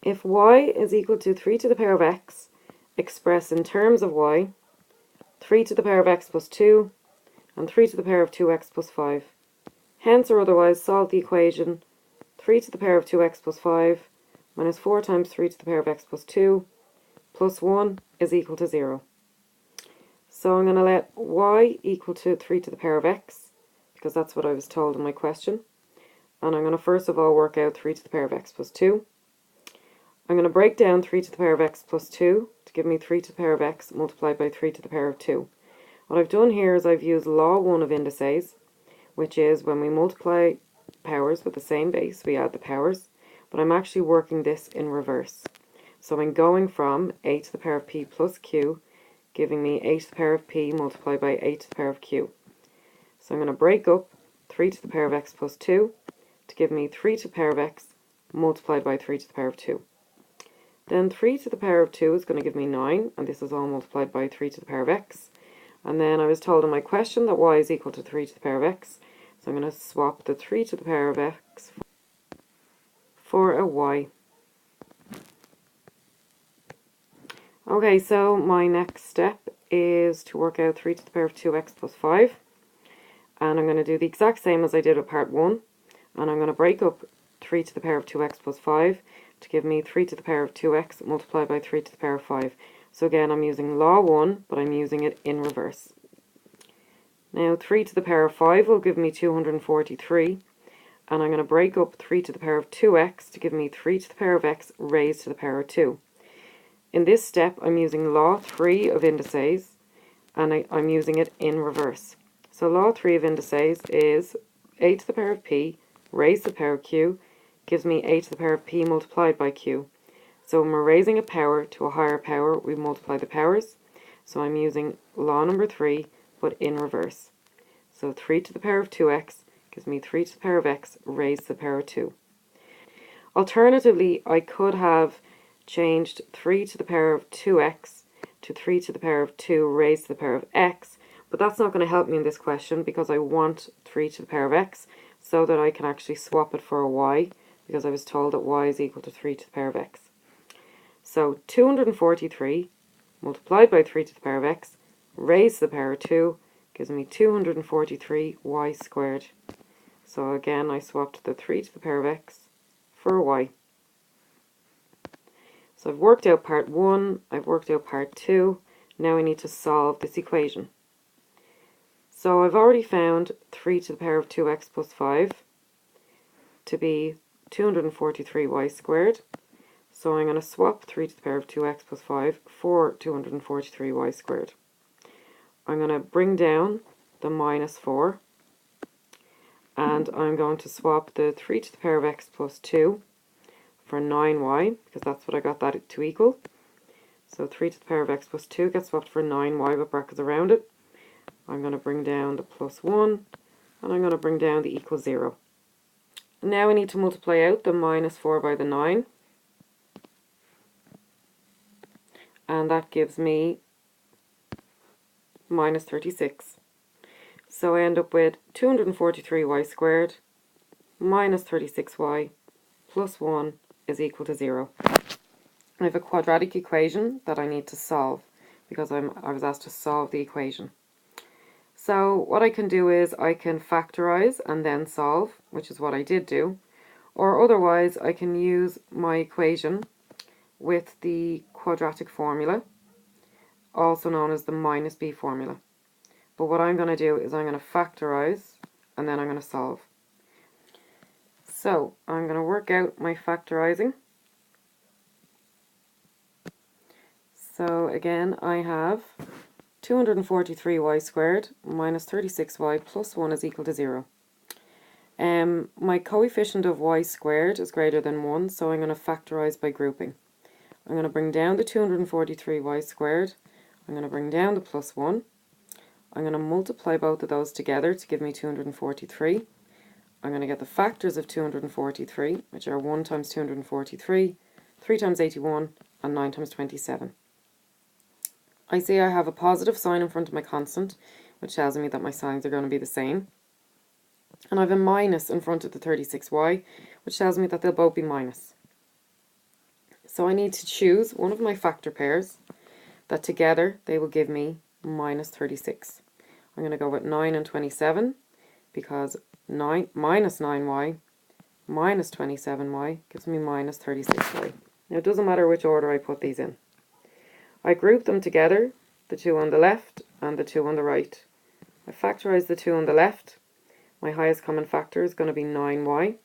If y is equal to 3 to the power of x, expressed in terms of y, 3 to the power of x plus 2, and 3 to the power of 2x plus 5. Hence or otherwise solve the equation 3 to the power of 2x plus 5 minus 4 times 3 to the power of x plus 2 plus 1 is equal to 0. So I'm going to let y equal to 3 to the power of x, because that's what I was told in my question. And I'm going to first of all work out 3 to the power of x plus 2. I'm going to break down 3 to the power of x plus 2 to give me 3 to the power of x multiplied by 3 to the power of 2. What I've done here is I've used law 1 of indices, which is when we multiply powers with the same base, we add the powers, but I'm actually working this in reverse. So I'm going from a to the power of p plus q, giving me a to the power of p multiplied by a to the power of q. So I'm going to break up 3 to the power of x plus 2 to give me 3 to the power of x multiplied by 3 to the power of 2. Then 3 to the power of 2 is going to give me 9, and this is all multiplied by 3 to the power of x. And then I was told in my question that y is equal to 3 to the power of x, so I'm going to swap the 3 to the power of x for a y. Okay, so my next step is to work out 3 to the power of 2x plus 5. And I'm going to do the exact same as I did with part 1. And I'm going to break up 3 to the power of 2x plus 5 to give me 3 to the power of 2x multiplied by 3 to the power of 5. So again, I'm using law 1, but I'm using it in reverse. Now 3 to the power of 5 will give me 243. And I'm going to break up 3 to the power of 2x to give me 3 to the power of x raised to the power of 2. In this step, I'm using law 3 of indices, and I'm using it in reverse. So law 3 of indices is a to the power of p raised to the power of q gives me a to the power of p multiplied by q. So when we're raising a power to a higher power, we multiply the powers. So I'm using law number 3, but in reverse. So 3 to the power of 2x gives me 3 to the power of x raised to the power of 2. Alternatively, I could have changed 3 to the power of 2x to 3 to the power of 2 raised to the power of x, but that's not going to help me in this question because I want 3 to the power of x so that I can actually swap it for a y, because I was told that y is equal to 3 to the power of x. So 243 multiplied by 3 to the power of x raised to the power of 2 gives me 243y squared. So again, I swapped the 3 to the power of x for a y. So I've worked out part 1, I've worked out part 2, now I need to solve this equation. So I've already found 3 to the power of 2x plus 5 to be 243y squared. So I'm going to swap 3 to the power of 2x plus 5 for 243y squared. I'm going to bring down the minus 4, and I'm going to swap the 3 to the power of x plus 2 for 9y, because that's what I got that to equal. So 3 to the power of x plus 2 gets swapped for 9y with brackets around it. I'm going to bring down the plus 1, and I'm going to bring down the equal 0. Now I need to multiply out the minus 4 by the 9. And that gives me minus 36. So I end up with 243y squared minus 36y plus 1 is equal to 0. I have a quadratic equation that I need to solve because I was asked to solve the equation. So what I can do is I can factorize and then solve, which is what I did do, or otherwise I can use my equation with the quadratic formula, also known as the minus b formula. But what I'm going to do is I'm going to factorize and then I'm going to solve. So I'm going to work out my factorizing. So again, I have 243y squared minus 36y plus 1 is equal to 0. My coefficient of y squared is greater than 1, so I'm going to factorize by grouping. I'm going to bring down the 243y squared. I'm going to bring down the plus 1. I'm going to multiply both of those together to give me 243. I'm going to get the factors of 243, which are 1 times 243, 3 times 81, and 9 times 27. I see I have a positive sign in front of my constant, which tells me that my signs are going to be the same. And I have a minus in front of the 36y, which tells me that they'll both be minus. So I need to choose one of my factor pairs that together they will give me minus 36. I'm going to go with 9 and 27 because 9 minus 9y minus 27y gives me minus 36y. Now it doesn't matter which order I put these in. I group them together, the two on the left and the two on the right. I factorize the two on the left. My highest common factor is going to be 9y.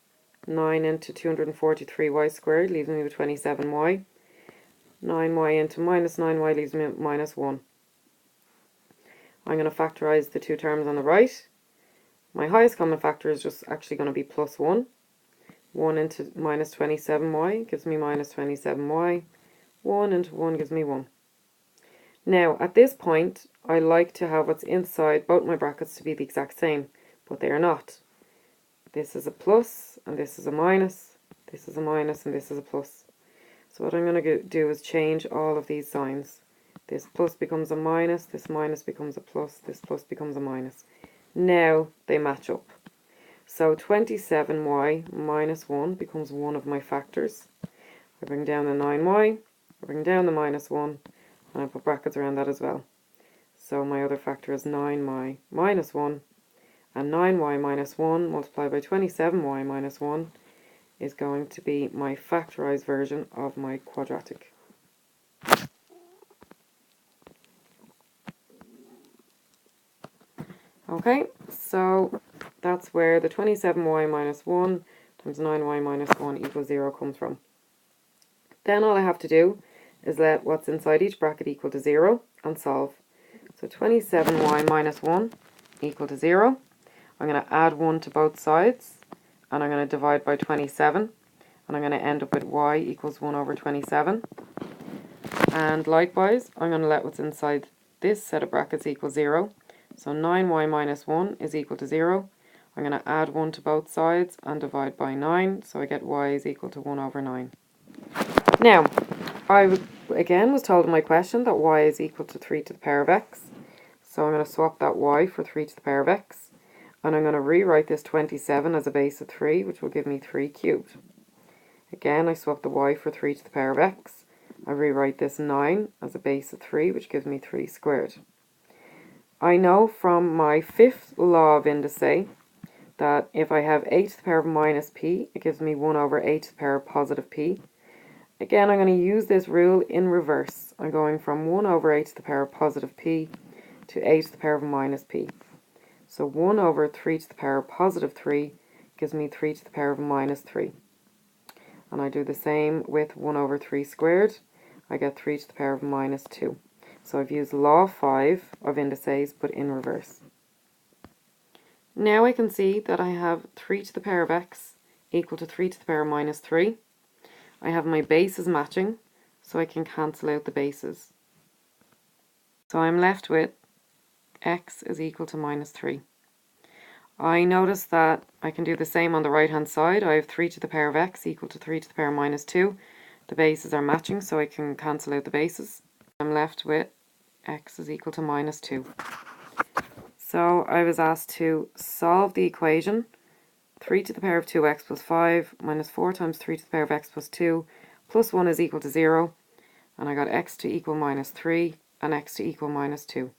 9 into 243y squared leaves me with 27y. 9y into minus 9y leaves me with minus 1. I'm going to factorize the two terms on the right. My highest common factor is just actually going to be plus 1. 1 into minus 27y gives me minus 27y. 1 into 1 gives me 1. Now, at this point, I like to have what's inside both my brackets to be the exact same, but they are not. This is a plus, and this is a minus. This is a minus, and this is a plus. So what I'm going to do is change all of these signs. This plus becomes a minus, this minus becomes a plus, this plus becomes a minus. Now they match up. So 27y minus 1 becomes one of my factors. I bring down the 9y, I bring down the minus 1, and I put brackets around that as well. So my other factor is 9y minus 1, and 9y minus 1 multiplied by 27y minus 1 is going to be my factorized version of my quadratic. Okay, so that's where the 27y minus 1 times 9y minus 1 equals 0 comes from. Then all I have to do is let what's inside each bracket equal to 0 and solve. So 27y minus 1 equal to 0. I'm going to add 1 to both sides, and I'm going to divide by 27, and I'm going to end up with y equals 1 over 27. And likewise, I'm going to let what's inside this set of brackets equal 0. So 9y minus 1 is equal to 0. I'm going to add 1 to both sides and divide by 9, so I get y is equal to 1 over 9. Now, I again was told in my question that y is equal to 3 to the power of x. So I'm going to swap that y for 3 to the power of x. And I'm going to rewrite this 27 as a base of 3, which will give me 3 cubed. Again, I swap the y for 3 to the power of x. I rewrite this 9 as a base of 3, which gives me 3 squared. I know from my fifth law of indice that if I have 8 to the power of minus p, it gives me 1 over 8 to the power of positive p. Again, I'm going to use this rule in reverse. I'm going from 1 over 8 to the power of positive p to 8 to the power of minus p. So 1 over 3 to the power of positive 3 gives me 3 to the power of minus 3. And I do the same with 1 over 3 squared. I get 3 to the power of minus 2. So I've used law 5 of indices, but in reverse. Now I can see that I have 3 to the power of x equal to 3 to the power of minus 3. I have my bases matching, so I can cancel out the bases. So I'm left with x is equal to minus 3. I notice that I can do the same on the right hand side. I have 3 to the power of x equal to 3 to the power of minus 2. The bases are matching, so I can cancel out the bases. I'm left with x is equal to minus 2. So I was asked to solve the equation 3 to the power of 2x plus 5 minus 4 times 3 to the power of x plus 2 plus 1 is equal to 0. And I got x to equal minus 3 and x to equal minus 2.